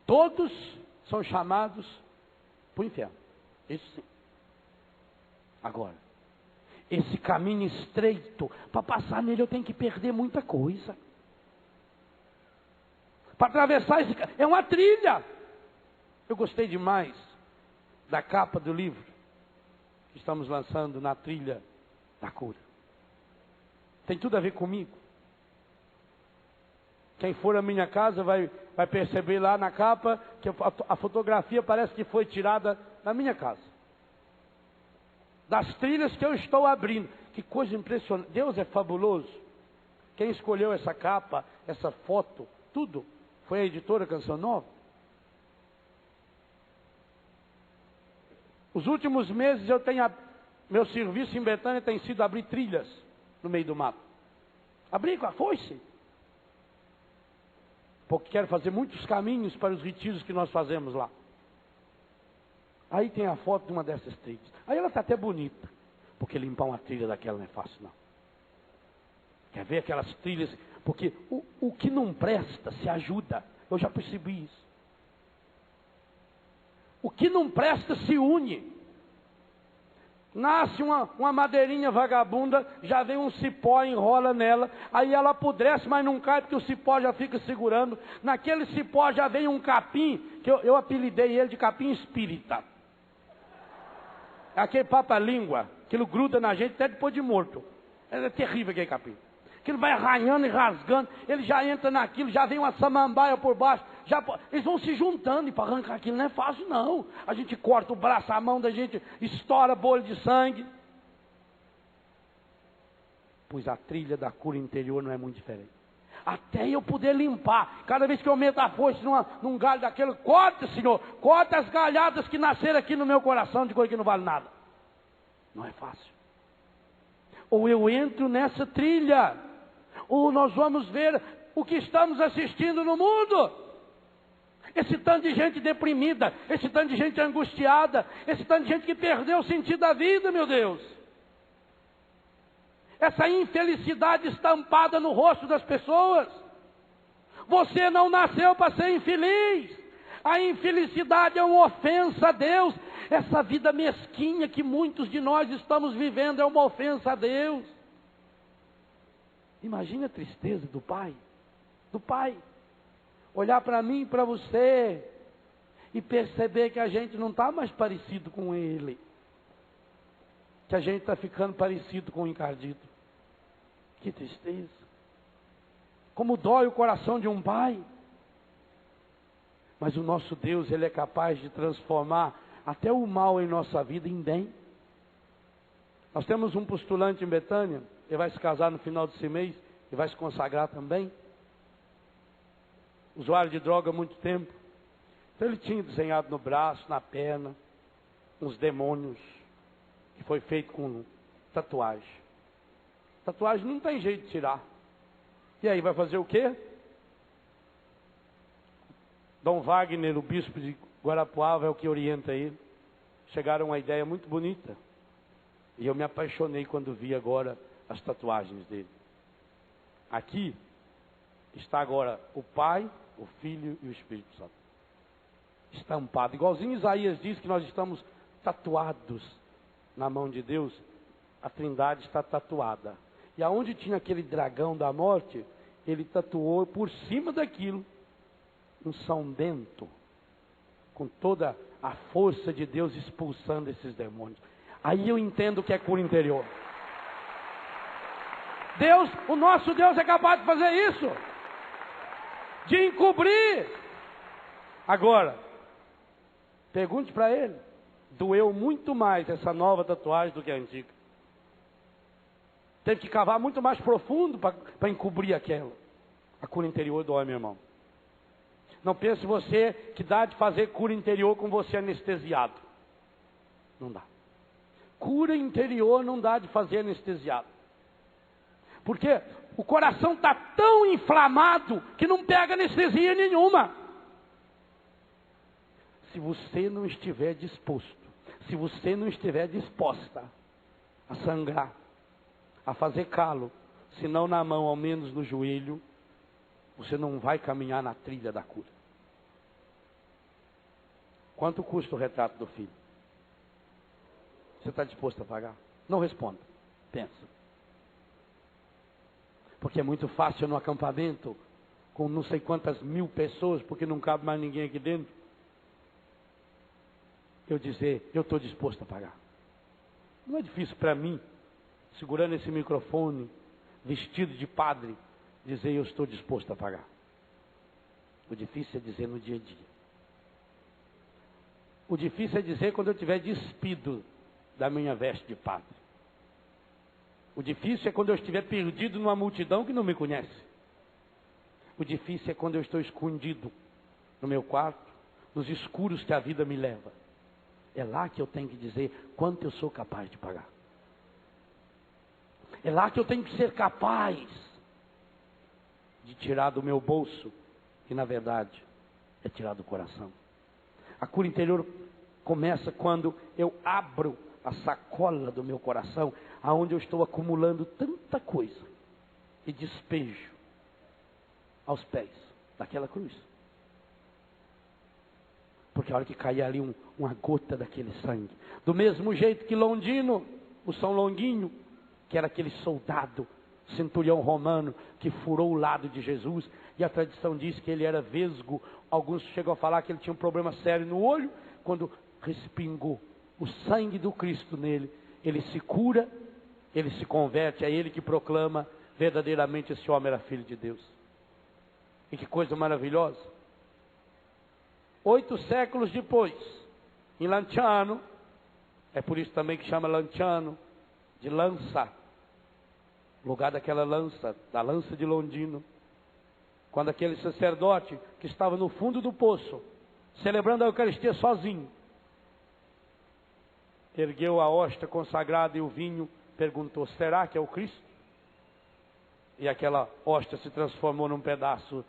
Todos são chamados para o inferno. Isso sim. Agora, esse caminho estreito, para passar nele eu tenho que perder muita coisa. Para atravessar esse caminho, é uma trilha. Eu gostei demais da capa do livro que estamos lançando, Na Trilha da Cura. Tem tudo a ver comigo. Quem for à minha casa vai perceber lá na capa que a fotografia parece que foi tirada na minha casa. Das trilhas que eu estou abrindo. Que coisa impressionante. Deus é fabuloso. Quem escolheu essa capa, essa foto, tudo, foi a editora Canção Nova. Os últimos meses meu serviço em Betânia tem sido abrir trilhas no meio do mato. Abrir com a foice. Porque quero fazer muitos caminhos para os retiros que nós fazemos lá. Aí tem a foto de uma dessas trilhas. Aí ela está até bonita. Porque limpar uma trilha daquela não é fácil, não. Quer ver aquelas trilhas? Porque o que não presta se ajuda. Eu já percebi isso. O que não presta se une. Nasce uma madeirinha vagabunda, já vem um cipó, enrola nela, aí ela apodrece, mas não cai porque o cipó já fica segurando. Naquele cipó já vem um capim, que eu apelidei ele de capim espírita. Aquele papa-língua, aquilo gruda na gente até depois de morto. É terrível aquele capim. Aquilo vai arranhando e rasgando, ele já entra naquilo, já vem uma samambaia por baixo. Eles vão se juntando, e para arrancar aquilo não é fácil não. A gente corta o braço, a mão da gente, estoura bolha de sangue. Pois a trilha da cura interior não é muito diferente. Até eu poder limpar, cada vez que eu meto a foice num galho daquele, corta, Senhor, corta as galhadas que nasceram aqui no meu coração de coisa que não vale nada. Não é fácil. Ou eu entro nessa trilha, ou nós vamos ver o que estamos assistindo no mundo. Esse tanto de gente deprimida, esse tanto de gente angustiada, esse tanto de gente que perdeu o sentido da vida, meu Deus. Essa infelicidade estampada no rosto das pessoas. Você não nasceu para ser infeliz. A infelicidade é uma ofensa a Deus. Essa vida mesquinha que muitos de nós estamos vivendo é uma ofensa a Deus. Imagina a tristeza do pai. Do pai. Olhar para mim e para você e perceber que a gente não está mais parecido com ele. Que a gente está ficando parecido com o encardito. Que tristeza. Como dói o coração de um pai. Mas o nosso Deus, Ele é capaz de transformar até o mal em nossa vida em bem. Nós temos um postulante em Betânia, ele vai se casar no final desse mês e vai se consagrar também. Usuário de droga há muito tempo. Então ele tinha desenhado no braço, na perna, uns demônios, que foi feito com tatuagem. Tatuagem não tem jeito de tirar. E aí, vai fazer o quê? Dom Wagner, o bispo de Guarapuava, é o que orienta ele. Chegaram a uma ideia muito bonita. E eu me apaixonei quando vi agora as tatuagens dele. Aqui está agora o Pai, o Filho e o Espírito Santo. Estampado. Igualzinho Isaías diz que nós estamos tatuados na mão de Deus. A Trindade está tatuada. E aonde tinha aquele dragão da morte, ele tatuou por cima daquilo um São Bento, com toda a força de Deus expulsando esses demônios. Aí eu entendo o que é cura interior. Deus, o nosso Deus é capaz de fazer isso, de encobrir. Agora, pergunte para ele, doeu muito mais essa nova tatuagem do que a antiga. Teve que cavar muito mais profundo para encobrir aquela. A cura interior dói, meu irmão. Não pense você que dá de fazer cura interior com você anestesiado. Não dá. Cura interior não dá de fazer anestesiado. Porque o coração está tão inflamado que não pega anestesia nenhuma. Se você não estiver disposto, se você não estiver disposta a sangrar, a fazer calo, se não na mão, ao menos no joelho, você não vai caminhar na trilha da cura. Quanto custa o retrato do filho? Você está disposto a pagar? Não responda, pensa. Porque é muito fácil no acampamento, com não sei quantas mil pessoas, porque não cabe mais ninguém aqui dentro, eu dizer, eu estou disposto a pagar. Não é difícil para mim, segurando esse microfone, vestido de padre, dizer eu estou disposto a pagar. O difícil é dizer no dia a dia. O difícil é dizer quando eu estiver despido da minha veste de padre. O difícil é quando eu estiver perdido numa multidão que não me conhece. O difícil é quando eu estou escondido no meu quarto, nos escuros que a vida me leva. É lá que eu tenho que dizer quanto eu sou capaz de pagar. É lá que eu tenho que ser capaz de tirar do meu bolso, que na verdade é tirar do coração. A cura interior começa quando eu abro a sacola do meu coração, aonde eu estou acumulando tanta coisa, e despejo aos pés daquela cruz. Porque a hora que cair ali uma gota daquele sangue, do mesmo jeito que Longino, o São Longuinho, que era aquele soldado, centurião romano, que furou o lado de Jesus, e a tradição diz que ele era vesgo. Alguns chegam a falar que ele tinha um problema sério no olho. Quando respingou o sangue do Cristo nele, ele se cura, ele se converte, é ele que proclama verdadeiramente esse homem era filho de Deus. E que coisa maravilhosa. 8 séculos depois, em Lanciano, é por isso também que chama Lanciano de lança, lugar daquela lança, da lança de Londino, quando aquele sacerdote que estava no fundo do poço, celebrando a Eucaristia sozinho, ergueu a hóstia consagrada e o vinho, perguntou, será que é o Cristo? E aquela hóstia se transformou num pedaço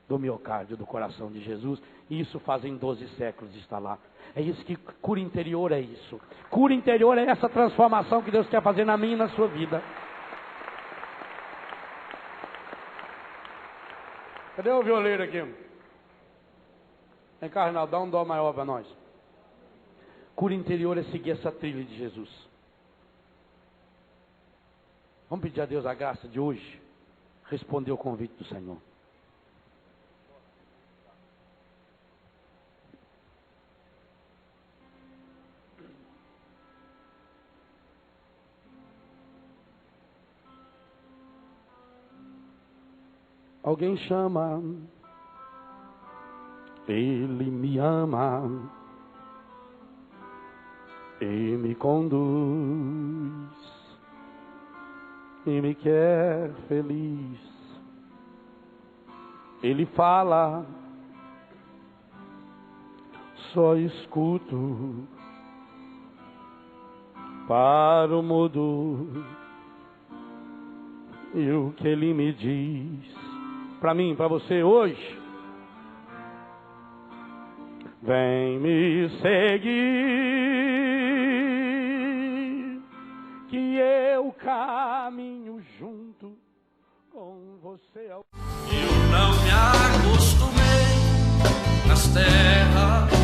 do miocárdio, do coração de Jesus, e isso fazem 12 séculos está lá. É isso que cura interior é isso. Cura interior é essa transformação que Deus quer fazer na minha e na sua vida. Cadê o violeiro aqui? Vem cá, Reinaldo, dá um dó maior para nós. Cura interior é seguir essa trilha de Jesus. Vamos pedir a Deus a graça de hoje responder o convite do Senhor. Alguém chama, Ele me ama e me conduz e me quer feliz. Ele fala, só escuto para o mudo e o que Ele me diz. Para mim, para você hoje, vem me seguir, que eu caminho junto com você. Eu não me acostumei nas terras